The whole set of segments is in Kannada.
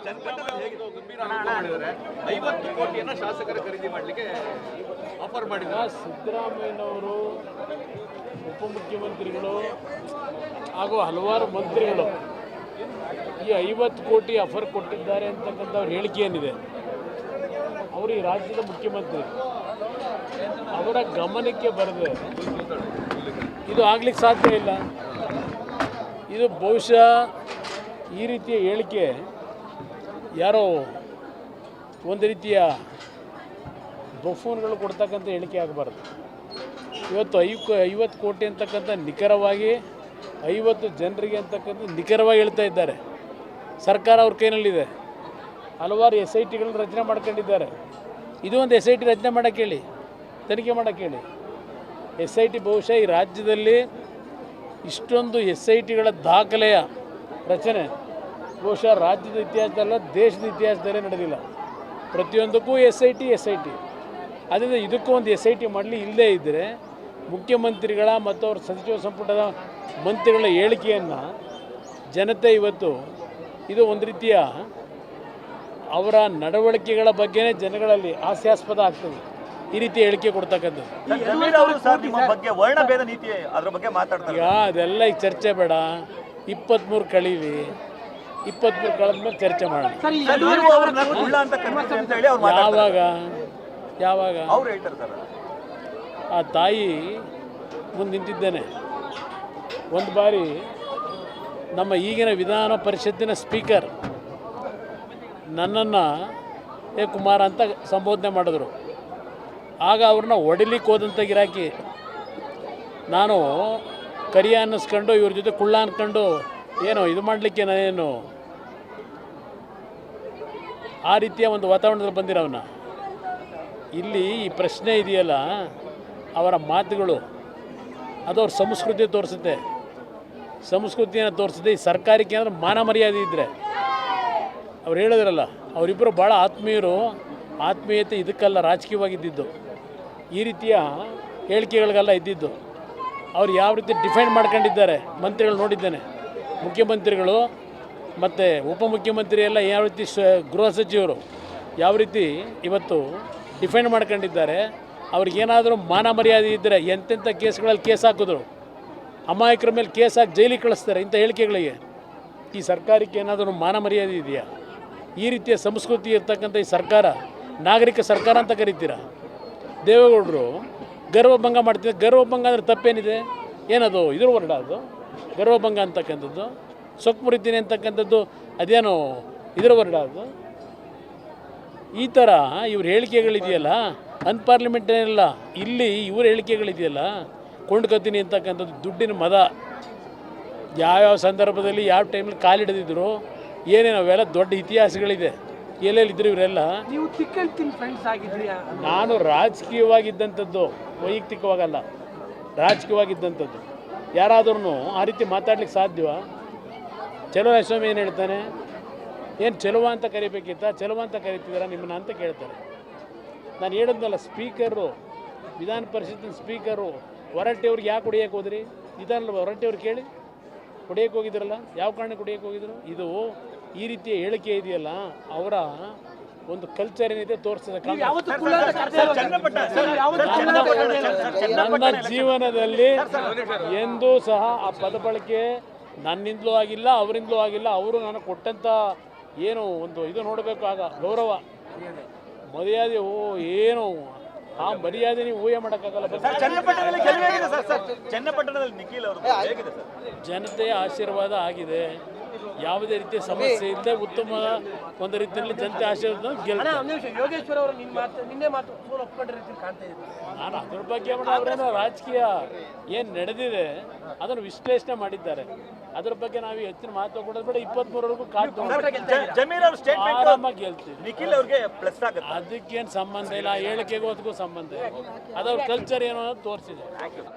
50 ಕೋಟಿಯನ್ನು ಶಾಸಕರ ಖರೀದಿ ಮಾಡಲಿಕ್ಕೆ ಆಫರ್ ಮಾಡಿದ್ದಾರೆ. ಸಿದ್ದರಾಮಯ್ಯನವರು ಉಪಮುಖ್ಯಮಂತ್ರಿಗಳು ಹಾಗೂ ಹಲವಾರು ಮಂತ್ರಿಗಳು ಈ 50 ಕೋಟಿ ಆಫರ್ ಕೊಟ್ಟಿದ್ದಾರೆ ಅಂತಕ್ಕಂಥ ಅವ್ರ ಹೇಳಿಕೆ ಏನಿದೆ, ಅವರು ಈ ರಾಜ್ಯದ ಮುಖ್ಯಮಂತ್ರಿ, ಅವರ ಗಮನಕ್ಕೆ ಬರದೆ ಇದು ಆಗ್ಲಿಕ್ಕೆ ಸಾಧ್ಯ ಇಲ್ಲ. ಇದು ಬಹುಶಃ ಈ ರೀತಿಯ ಹೇಳಿಕೆ ಯಾರೋ ಒಂದು ರೀತಿಯ ಬಫೂನ್ಗಳು ಕೊಡ್ತಕ್ಕಂಥ ಹೇಳಿಕೆ ಆಗಬಾರ್ದು. ಇವತ್ತು 50 ಕೋಟಿ ಅಂತಕ್ಕಂಥ ನಿಖರವಾಗಿ 50 ಜನರಿಗೆ ಅಂತಕ್ಕಂಥ ನಿಖರವಾಗಿ ಹೇಳ್ತಾ ಇದ್ದಾರೆ. ಸರ್ಕಾರ ಅವ್ರ ಕೈನಲ್ಲಿದೆ. ಹಲವಾರು SITಗಳನ್ನು ರಚನೆ ಮಾಡ್ಕೊಂಡಿದ್ದಾರೆ. ಇದು ಒಂದು SIT ರಚನೆ ಮಾಡೋಕ್ಕೆ ಹೇಳಿ, ತನಿಖೆ ಮಾಡೋಕ್ಕೆ ಹೇಳಿ. SIT ಬಹುಶಃ ಈ ರಾಜ್ಯದಲ್ಲಿ ಇಷ್ಟೊಂದು SITಗಳ ದಾಖಲೆಯ ರಚನೆ ಬಹುಶಃ ರಾಜ್ಯದ ಇತಿಹಾಸದಲ್ಲ, ದೇಶದ ಇತಿಹಾಸದಲ್ಲೇ ನಡೆದಿಲ್ಲ. ಪ್ರತಿಯೊಂದಕ್ಕೂ SIT. ಅದರಿಂದ ಇದಕ್ಕೂ ಒಂದು SIT ಮಾಡಲಿ. ಇಲ್ಲದೇ ಇದ್ದರೆ ಮುಖ್ಯಮಂತ್ರಿಗಳ ಮತ್ತು ಅವ್ರ ಸಚಿವ ಸಂಪುಟದ ಮಂತ್ರಿಗಳ ಹೇಳಿಕೆಯನ್ನು ಜನತೆ ಇವತ್ತು ಇದು ಒಂದು ರೀತಿಯ ಅವರ ನಡವಳಿಕೆಗಳ ಬಗ್ಗೆನೇ ಜನಗಳಲ್ಲಿ ಹಾಸ್ಯಾಸ್ಪದ ಆಗ್ತದೆ ಈ ರೀತಿ ಹೇಳಿಕೆ ಕೊಡ್ತಕ್ಕಂಥದ್ದು. ಈಗ ಅದೆಲ್ಲ ಈಗ ಚರ್ಚೆ ಬೇಡ. 23 ಕಳೀಲಿ, 23 ಕಳೆದ್ಮೇಲೆ ಚರ್ಚೆ ಮಾಡೋಣ. ಯಾವಾಗ ಆ ತಾಯಿ ಮುಂದೆ ನಿಂತಿದ್ದೇನೆ. ಒಂದು ಬಾರಿ ನಮ್ಮ ಈಗಿನ ವಿಧಾನ ಪರಿಷತ್ತಿನ ಸ್ಪೀಕರ್ ನನ್ನನ್ನು ಕುಮಾರ ಅಂತ ಸಂಬೋಧನೆ ಮಾಡಿದ್ರು. ಆಗ ಅವ್ರನ್ನ ಹೊಡಿಲಿಕ್ಕೆ ಹೋದಂಥ ಗಿರಾಕಿ ನಾನು ಕರಿಯ ಅನ್ನಿಸ್ಕೊಂಡು ಇವ್ರ ಜೊತೆ ಕುಳ್ಳ ಅಂದ್ಕೊಂಡು ಏನೋ ಇದು ಮಾಡಲಿಕ್ಕೆ ನಾನೇನು ಆ ರೀತಿಯ ಒಂದು ವಾತಾವರಣದಲ್ಲಿ ಬಂದಿರೋವನ್ನ. ಇಲ್ಲಿ ಈ ಪ್ರಶ್ನೆ ಇದೆಯಲ್ಲ, ಅವರ ಮಾತುಗಳು ಅದು ಅವ್ರ ಸಂಸ್ಕೃತಿ ತೋರಿಸುತ್ತೆ, ಸಂಸ್ಕೃತಿಯನ್ನು ತೋರಿಸುತ್ತೆ. ಈ ಸರ್ಕಾರಕ್ಕೆ ಏನಾದರೂ ಮಾನ ಮರ್ಯಾದೆ ಇದ್ದರೆ ಅವ್ರು ಹೇಳಿದ್ರಲ್ಲ, ಅವರಿಬ್ಬರು ಭಾಳ ಆತ್ಮೀಯರು. ಆತ್ಮೀಯತೆ ಇದಕ್ಕೆಲ್ಲ ರಾಜಕೀಯವಾಗಿದ್ದಿದ್ದು, ಈ ರೀತಿಯ ಹೇಳಿಕೆಗಳಿಗೆಲ್ಲ ಇದ್ದಿದ್ದು. ಅವ್ರು ಯಾವ ರೀತಿ ಡಿಫೆಂಡ್ ಮಾಡ್ಕೊಂಡಿದ್ದಾರೆ ಮಂತ್ರಿಗಳು ನೋಡಿದ್ದೇನೆ. ಮುಖ್ಯಮಂತ್ರಿಗಳು ಮತ್ತು ಉಪಮುಖ್ಯಮಂತ್ರಿ ಎಲ್ಲ ಯಾವ ರೀತಿ ಗೃಹ ಸಚಿವರು ಯಾವ ರೀತಿ ಇವತ್ತು ಡಿಫೆಂಡ್ ಮಾಡ್ಕೊಂಡಿದ್ದಾರೆ. ಅವ್ರಿಗೇನಾದರೂ ಮಾನ ಮರ್ಯಾದೆ ಇದ್ದರೆ ಎಂತೆಂಥ ಕೇಸ್ಗಳಲ್ಲಿ ಕೇಸ್ ಹಾಕಿದ್ರು, ಅಮಾಯಕರ ಮೇಲೆ ಕೇಸ್ ಹಾಕಿ ಜೈಲಿಗೆ ಕಳಿಸ್ತಾರೆ ಇಂಥ ಹೇಳಿಕೆಗಳಿಗೆ. ಈ ಸರ್ಕಾರಕ್ಕೆ ಏನಾದರೂ ಮಾನ ಮರ್ಯಾದೆ ಇದೆಯಾ? ಈ ರೀತಿಯ ಸಂಸ್ಕೃತಿ ಇರ್ತಕ್ಕಂಥ ಈ ಸರ್ಕಾರ ನಾಗರಿಕ ಸರ್ಕಾರ ಅಂತ ಕರಿತೀರಾ? ದೇವೇಗೌಡರು ಗರ್ವಭಂಗ ಮಾಡ್ತಿದ್ದಾರೆ. ಗರ್ವಭಂಗ ಅಂದರೆ ತಪ್ಪೇನಿದೆ? ಏನದು ಇದ್ರ ವರ್ಡ ಅದು ಗರ್ವಭಂಗ ಅಂತಕ್ಕಂಥದ್ದು? ಸೊಕ್ಕು ಮುರಿತೀನಿ ಅಂತಕ್ಕಂಥದ್ದು ಅದೇನೋ ಇದರ ವರ್ಡ ಅದು? ಈ ಥರ ಇವ್ರ ಹೇಳಿಕೆಗಳಿದೆಯಲ್ಲ, ಅನ್ಪಾರ್ಲಿಮೆಂಟೇನಿಲ್ಲ, ಇಲ್ಲಿ ಇವ್ರ ಹೇಳಿಕೆಗಳಿದೆಯಲ್ಲ, ಕೊಂಡ್ಕೊತೀನಿ ಅಂತಕ್ಕಂಥದ್ದು ದುಡ್ಡಿನ ಮದ. ಯಾವ್ಯಾವ ಸಂದರ್ಭದಲ್ಲಿ ಯಾವ ಟೈಮಲ್ಲಿ ಕಾಲಿಡಿದ್ರು ಏನೇನು ಅವೆಲ್ಲ ದೊಡ್ಡ ಇತಿಹಾಸಗಳಿದೆ. ಎಲ್ಲೆಲ್ಲಿದ್ದರು ಇವರೆಲ್ಲ. ನೀವು ತಿಕ್ಕಲ್ತಿನ ಫ್ರೆಂಡ್ಸ್ ಆಗಿದ್ರಿ. ನಾನು ರಾಜಕೀಯವಾಗಿದ್ದಂಥದ್ದು, ವೈಯಕ್ತಿಕವಾಗಲ್ಲ, ರಾಜಕೀಯವಾಗಿದ್ದಂಥದ್ದು. ಯಾರಾದ್ರೂ ಆ ರೀತಿ ಮಾತಾಡ್ಲಿಕ್ಕೆ ಸಾಧ್ಯವಾ? ಚಲೋ ಯಶೋಮಿ ಏನು ಹೇಳ್ತಾನೆ? ಏನು ಚೆಲುವ ಅಂತ ಕರಿಬೇಕಿತ್ತ? ಚೆಲುವ ಅಂತ ಕರಿತಿದ್ದಾರ ನಿಮ್ಮನ್ನ ಅಂತ ಕೇಳ್ತಾರೆ. ನಾನು ಹೇಳಿದ್ನಲ್ಲ, ಸ್ಪೀಕರು, ವಿಧಾನ ಪರಿಷತ್ತಿನ ಸ್ಪೀಕರು ಹೊರಟ್ಟಿಯವ್ರಿಗೆ ಯಾಕೆ ಹೊಡಿಯೋಕೆ ಹೋದ್ರಿ? ಇದಲ್ಲ ಹೊರಟ್ಟಿಯವ್ರು ಕೇಳಿ, ಹೊಡಿಯೋಕೆ ಹೋಗಿದ್ರಲ್ಲ, ಯಾವ ಕಾರಣಕ್ಕೆ ಹೊಡಿಯೋಕೆ ಹೋಗಿದ್ರು? ಇದು ಈ ರೀತಿಯ ಹೇಳಿಕೆ ಇದೆಯಲ್ಲ, ಅವರ ಒಂದು ಕಲ್ಚರ್ ಏನಿದೆ ತೋರಿಸ್ತದೆ. ನನ್ನ ಜೀವನದಲ್ಲಿ ಎಂದೂ ಸಹ ಆ ಪದ ಬಳಕೆ ನನ್ನಿಂದಲೂ ಆಗಿಲ್ಲ, ಅವರಿಂದಲೂ ಆಗಿಲ್ಲ. ಅವರು ನಾನು ಕೊಟ್ಟಂಥ ಏನು ಒಂದು ಇದು ನೋಡಬೇಕು, ಆಗ ಗೌರವ ಮರ್ಯಾದೆ ಏನು ಆ ಮರ್ಯಾದೆ ನೀವು ಊಹೆ ಮಾಡೋಕ್ಕಾಗಲ್ಲ. ಜನತೆಯ ಆಶೀರ್ವಾದ ಆಗಿದೆ. ಯಾವುದೇ ರೀತಿಯ ಸಮಸ್ಯೆ ಇಲ್ಲದೆ ಉತ್ತಮ ಒಂದು ರೀತಿಯಲ್ಲಿ ಜನತೆ ಆಶೀರ್ವಾದ ಯೋಗೇಶ್ವರ ಅವರು ನಿನ್ನೆ ಮಾತು ಕಾಣ್ತಾ ಇದೆ. ನಾನು ಅದ್ರ ಬಗ್ಗೆ ಅವರೇನೋ ರಾಜಕೀಯ ಏನು ನಡೆದಿದೆ ಅದನ್ನು ವಿಶ್ಲೇಷಣೆ ಮಾಡಿದ್ದಾರೆ. ಅದ್ರ ಬಗ್ಗೆ ನಾವು ಹೆಚ್ಚಿನ ಮಾತು ಕೊಡೋದು ಬೇಡ. 23ವರೆಗೂ ಆರಾಮಾಗಿ ಗೆಲ್ತೀವಿ. ಅದಕ್ಕೇನು ಸಂಬಂಧ ಇಲ್ಲ, ಆ ಹೇಳಿಕೆಗೂ ಅದಕ್ಕೂ ಸಂಬಂಧ ಇಲ್ಲ. ಅದವ್ರ ಕಲ್ಚರ್ ಏನು ಅನ್ನೋದು ತೋರಿಸಿದೆ.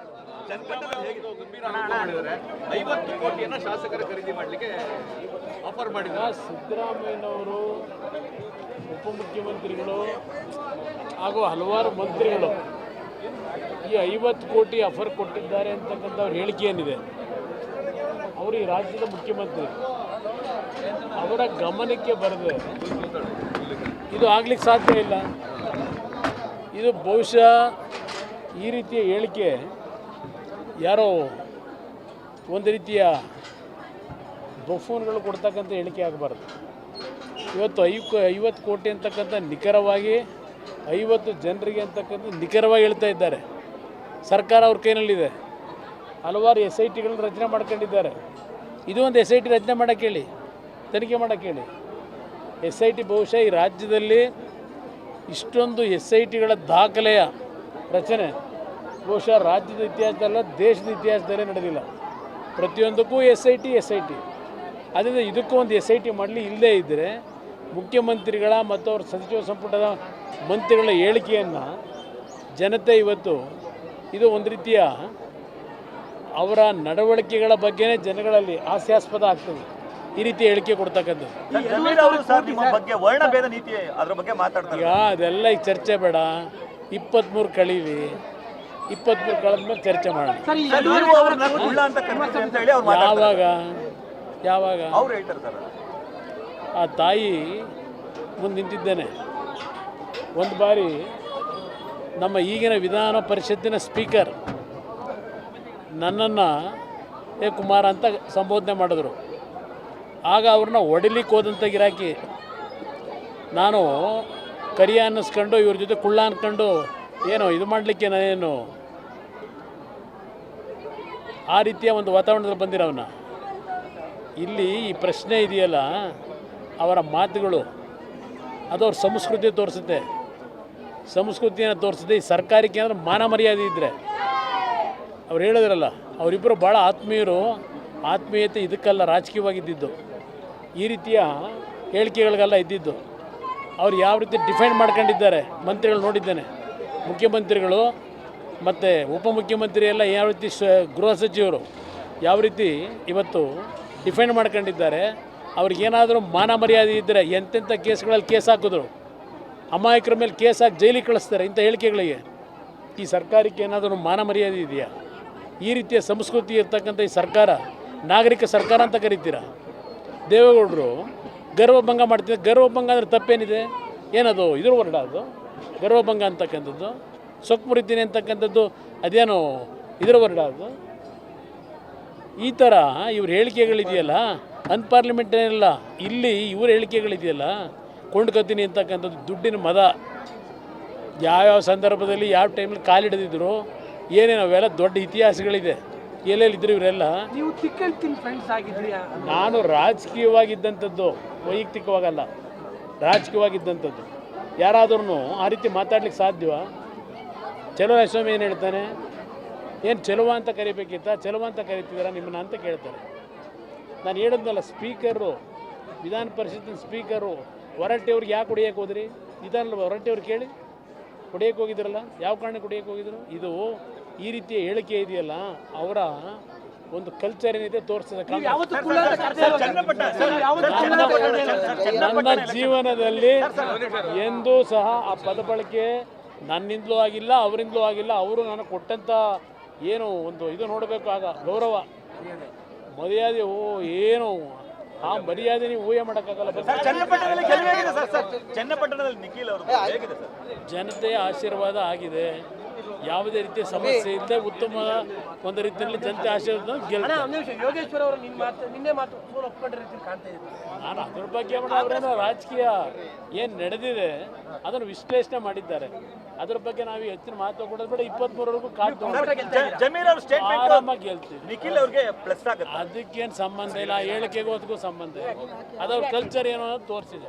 50 ಕೋಟಿಯನ್ನು ಶಾಸಕರ ಖರೀದಿ ಮಾಡಲಿಕ್ಕೆ ಆಫರ್ ಮಾಡಿದ್ದಾರೆ. ಸಿದ್ದರಾಮಯ್ಯನವರು ಉಪಮುಖ್ಯಮಂತ್ರಿಗಳು ಹಾಗೂ ಹಲವಾರು ಮಂತ್ರಿಗಳು ಈ 50 ಕೋಟಿ ಆಫರ್ ಕೊಟ್ಟಿದ್ದಾರೆ ಅಂತಕ್ಕಂಥ ಅವ್ರ ಹೇಳಿಕೆ ಏನಿದೆ, ಅವರು ಈ ರಾಜ್ಯದ ಮುಖ್ಯಮಂತ್ರಿ, ಅವರ ಗಮನಕ್ಕೆ ಬರದೆ ಇದು ಆಗ್ಲಿಕ್ಕೆ ಸಾಧ್ಯ ಇಲ್ಲ. ಇದು ಬಹುಶಃ ಈ ರೀತಿಯ ಹೇಳಿಕೆ ಯಾರೋ ಒಂದು ರೀತಿಯ ಬಫೂನ್ಗಳು ಕೊಡ್ತಕ್ಕಂಥ ಹೇಳಿಕೆ ಆಗಬಾರ್ದು. ಇವತ್ತು 50 ಕೋಟಿ ಅಂತಕ್ಕಂಥ ನಿಖರವಾಗಿ 50 ಜನರಿಗೆ ಅಂತಕ್ಕಂಥ ನಿಖರವಾಗಿ ಹೇಳ್ತಾ ಇದ್ದಾರೆ. ಸರ್ಕಾರ ಅವ್ರ ಕೈನಲ್ಲಿದೆ. ಹಲವಾರು SITಗಳನ್ನ ರಚನೆ ಮಾಡ್ಕೊಂಡಿದ್ದಾರೆ. ಇದು ಒಂದು SIT ರಚನೆ ಮಾಡೋಕ್ಕೆ ಹೇಳಿ, ತನಿಖೆ ಮಾಡೋಕ್ಕೆ ಹೇಳಿ. SIT ಬಹುಶಃ ಈ ರಾಜ್ಯದಲ್ಲಿ ಇಷ್ಟೊಂದು SITಗಳ ದಾಖಲೆಯ ರಚನೆ ಬಹುಶಃ ರಾಜ್ಯದ ಇತಿಹಾಸದಲ್ಲ, ದೇಶದ ಇತಿಹಾಸದಲ್ಲೇ ನಡೆದಿಲ್ಲ. ಪ್ರತಿಯೊಂದಕ್ಕೂ SIT. ಅದರಿಂದ ಇದಕ್ಕೂ ಒಂದು SIT ಮಾಡಲಿ. ಇಲ್ಲದೇ ಇದ್ದರೆ ಮುಖ್ಯಮಂತ್ರಿಗಳ ಮತ್ತು ಅವ್ರ ಸಚಿವ ಸಂಪುಟದ ಮಂತ್ರಿಗಳ ಹೇಳಿಕೆಯನ್ನು ಜನತೆ ಇವತ್ತು ಇದು ಒಂದು ರೀತಿಯ ಅವರ ನಡವಳಿಕೆಗಳ ಬಗ್ಗೆನೇ ಜನಗಳಲ್ಲಿ ಹಾಸ್ಯಾಸ್ಪದ ಆಗ್ತದೆ ಈ ರೀತಿ ಹೇಳಿಕೆ ಕೊಡ್ತಕ್ಕಂಥದ್ದು. ಜಮೀರ್ ಅವರು ಸರ್ ನಿಮ್ಮ ಬಗ್ಗೆ ವರ್ಣಭೇದ ನೀತಿ ಅದ್ರ ಬಗ್ಗೆ ಮಾತಾಡ್ತಾರೆ. ಈಗ ಅದೆಲ್ಲ ಈಗ ಚರ್ಚೆ ಬೇಡ. 23 ಕಳೀಲಿ, 23 ಕಳೆದ್ಮೇಲೆ ಚರ್ಚೆ ಮಾಡೋಣ. ಯಾವಾಗ ಅವ್ರು ಹೇಳ್ತಾರೆ ಸರ್. ಆ ತಾಯಿ ಮುಂದೆ ನಿಂತಿದ್ದೇನೆ. ಒಂದು ಬಾರಿ ನಮ್ಮ ಈಗಿನ ವಿಧಾನ ಪರಿಷತ್ತಿನ ಸ್ಪೀಕರ್ ನನ್ನನ್ನು ಕುಮಾರ ಅಂತ ಸಂಬೋಧನೆ ಮಾಡಿದ್ರು. ಆಗ ಅವ್ರನ್ನ ಹೊಡಿಲಿಕ್ಕೆ ಹೋದಂಥ ಗಿರಾಕಿ ನಾನು ಕರಿಯ ಅನ್ನಿಸ್ಕೊಂಡು ಇವ್ರ ಜೊತೆ ಕುಳ್ಳ ಅಂದ್ಕೊಂಡು ಏನೋ ಇದು ಮಾಡಲಿಕ್ಕೆ ನಾನೇನು ಆ ರೀತಿಯ ಒಂದು ವಾತಾವರಣದಲ್ಲಿ ಬಂದಿರೋವನ್ನ. ಇಲ್ಲಿ ಈ ಪ್ರಶ್ನೆ ಇದೆಯಲ್ಲ, ಅವರ ಮಾತುಗಳು ಅದು ಅವ್ರ ಸಂಸ್ಕೃತಿ ತೋರಿಸುತ್ತೆ, ಸಂಸ್ಕೃತಿಯನ್ನು ತೋರಿಸುತ್ತೆ. ಈ ಸರ್ಕಾರಕ್ಕೆ ಏನಾದರೂ ಮಾನ ಮರ್ಯಾದೆ ಇದ್ದರೆ ಅವ್ರು ಹೇಳಿದ್ರಲ್ಲ, ಅವರಿಬ್ಬರು ಭಾಳ ಆತ್ಮೀಯರು. ಆತ್ಮೀಯತೆ ಇದಕ್ಕೆಲ್ಲ ರಾಜಕೀಯವಾಗಿದ್ದಿದ್ದು, ಈ ರೀತಿಯ ಹೇಳಿಕೆಗಳಿಗೆಲ್ಲ ಇದ್ದಿದ್ದು. ಅವ್ರು ಯಾವ ರೀತಿ ಡಿಫೆಂಡ್ ಮಾಡ್ಕೊಂಡಿದ್ದಾರೆ ಮಂತ್ರಿಗಳು ನೋಡಿದ್ದೇನೆ. ಮುಖ್ಯಮಂತ್ರಿಗಳು ಮತ್ತು ಉಪಮುಖ್ಯಮಂತ್ರಿ ಎಲ್ಲ ಯಾವ ರೀತಿ ಗೃಹ ಸಚಿವರು ಯಾವ ರೀತಿ ಇವತ್ತು ಡಿಫೆಂಡ್ ಮಾಡ್ಕೊಂಡಿದ್ದಾರೆ. ಅವ್ರಿಗೇನಾದರೂ ಮಾನ ಮರ್ಯಾದೆ ಇದ್ದರೆ ಎಂತೆಂಥ ಕೇಸ್ಗಳಲ್ಲಿ ಕೇಸ್ ಹಾಕಿದ್ರು, ಅಮಾಯಕರ ಮೇಲೆ ಕೇಸ್ ಹಾಕಿ ಜೈಲಿಗೆ ಕಳಿಸ್ತಾರೆ ಇಂಥ ಹೇಳಿಕೆಗಳಿಗೆ. ಈ ಸರ್ಕಾರಕ್ಕೆ ಏನಾದರೂ ಮಾನ ಮರ್ಯಾದೆ ಇದೆಯಾ? ಈ ರೀತಿಯ ಸಂಸ್ಕೃತಿ ಇರ್ತಕ್ಕಂಥ ಈ ಸರ್ಕಾರ ನಾಗರಿಕ ಸರ್ಕಾರ ಅಂತ ಕರಿತೀರಾ? ದೇವೇಗೌಡರು ಗರ್ವಭಂಗ ಮಾಡ್ತಿದ್ದಾರೆ. ಗರ್ವಭಂಗ ಅಂದರೆ ತಪ್ಪೇನಿದೆ? ಏನದು ಇದ್ರ ವರ್ಡ ಅದು ಗರ್ವಭಂಗ ಅಂತಕ್ಕಂಥದ್ದು? ಸೊಕ್ಕು ಮುರಿತೀನಿ ಅಂತಕ್ಕಂಥದ್ದು ಅದೇನೋ ಇದರ ವರ್ಡ ಅದು? ಈ ಥರ ಇವ್ರ ಹೇಳಿಕೆಗಳಿದೆಯಲ್ಲ, ಅನ್ಪಾರ್ಲಿಮೆಂಟೇನಿಲ್ಲ. ಇಲ್ಲಿ ಇವ್ರ ಹೇಳಿಕೆಗಳಿದೆಯಲ್ಲ, ಕೊಂಡ್ಕೊತೀನಿ ಅಂತಕ್ಕಂಥದ್ದು ದುಡ್ಡಿನ ಮದ. ಯಾವ್ಯಾವ ಸಂದರ್ಭದಲ್ಲಿ ಯಾವ ಟೈಮಲ್ಲಿ ಕಾಲಿಡಿದ್ರು ಏನೇನು ಅವೆಲ್ಲ ದೊಡ್ಡ ಇತಿಹಾಸಗಳಿದೆ. ಎಲ್ಲೆಲ್ಲಿದ್ದರು ಇವರೆಲ್ಲ. ನೀವು ತಿಕ್ಕಳ್ತೀನಿ ಫ್ರೆಂಡ್ಸ್ ಆಗಿದ್ರಿ. ನಾನು ರಾಜಕೀಯವಾಗಿದ್ದಂಥದ್ದು, ವೈಯಕ್ತಿಕವಾಗಲ್ಲ, ರಾಜಕೀಯವಾಗಿದ್ದಂಥದ್ದು. ಯಾರಾದ್ರೂ ಆ ರೀತಿ ಮಾತಾಡ್ಲಿಕ್ಕೆ ಸಾಧ್ಯವಾ? ಚಲೋ ಯಶೋಮಿ ಏನು ಹೇಳ್ತಾನೆ? ಏನು ಚೆಲುವ ಅಂತ ಕರಿಬೇಕಿತ್ತ? ಚೆಲುವ ಅಂತ ಕರಿತಿದ್ದೀರ ನಿಮ್ಮನ್ನ ಅಂತ ಕೇಳ್ತಾರೆ. ನಾನು ಹೇಳಿದ್ನಲ್ಲ, ಸ್ಪೀಕರು, ವಿಧಾನ ಪರಿಷತ್ತಿನ ಸ್ಪೀಕರು ಹೊರಟ್ಟಿಯವ್ರಿಗೆ ಯಾಕೆ ಹೊಡಿಯೋಕೆ ಹೋದ್ರಿ? ಇದಲ್ಲ ಹೊರಟ್ಟಿಯವ್ರು ಕೇಳಿ, ಹೊಡಿಯೋಕೆ ಹೋಗಿದ್ರಲ್ಲ, ಯಾವ ಕಾರಣಕ್ಕೆ ಹೊಡಿಯೋಕೆ ಹೋಗಿದ್ರು? ಇದು ಈ ರೀತಿಯ ಹೇಳಿಕೆ ಇದೆಯಲ್ಲ, ಅವರ ಒಂದು ಕಲ್ಚರ್ ಏನಿದೆ ತೋರಿಸ್ತದೆ. ನನ್ನ ಜೀವನದಲ್ಲಿ ಎಂದೂ ಸಹ ಆ ಪದ ಬಳಕೆ ನನ್ನಿಂದಲೂ ಆಗಿಲ್ಲ, ಅವರಿಂದಲೂ ಆಗಿಲ್ಲ. ಅವರು ನಾನು ಕೊಟ್ಟಂಥ ಏನು ಒಂದು ಇದು ನೋಡಬೇಕು, ಆಗ ಗೌರವ ಮರ್ಯಾದೆ ಏನು ಆ ಮರ್ಯಾದೆ ನೀವು ಊಹೆ ಮಾಡೋಕ್ಕಾಗಲ್ಲ. ಜನತೆಯ ಆಶೀರ್ವಾದ ಆಗಿದೆ. ಯಾವುದೇ ರೀತಿಯ ಸಮಸ್ಯೆ ಇಲ್ಲದೆ ಉತ್ತಮ ಒಂದು ರೀತಿಯಲ್ಲಿ ಜನತೆ ಆಶೀರ್ವಾದ ಯೋಗೇಶ್ವರ ಅವರು ನಿನ್ನೆ ಮಾತು ಒಪ್ಕೊಂಡ್ರೆ ಕಾಣ್ತಾ ಇದೆ. ನಾನು ಅದ್ರ ಬಗ್ಗೆ ಅವರೇನೋ ರಾಜಕೀಯ ಏನು ನಡೆದಿದೆ ಅದನ್ನು ವಿಶ್ಲೇಷಣೆ ಮಾಡಿದ್ದಾರೆ. ಅದ್ರ ಬಗ್ಗೆ ನಾವು ಹೆಚ್ಚಿನ ಮಾತು ಕೊಡೋದು ಬೇಡ. 23ವರೆಗೂ ಆರಾಮಾಗಿ ಗೆಲ್ತೀವಿ. ಅದಕ್ಕೇನು ಸಂಬಂಧ ಇಲ್ಲ, ಹೇಳಿಕೆಗೂ ಅದಕ್ಕೂ ಸಂಬಂಧ ಇಲ್ಲ. ಅದವ್ರ ಕಲ್ಚರ್ ಏನೋ ಅನ್ನೋದು ತೋರಿಸಿದೆ.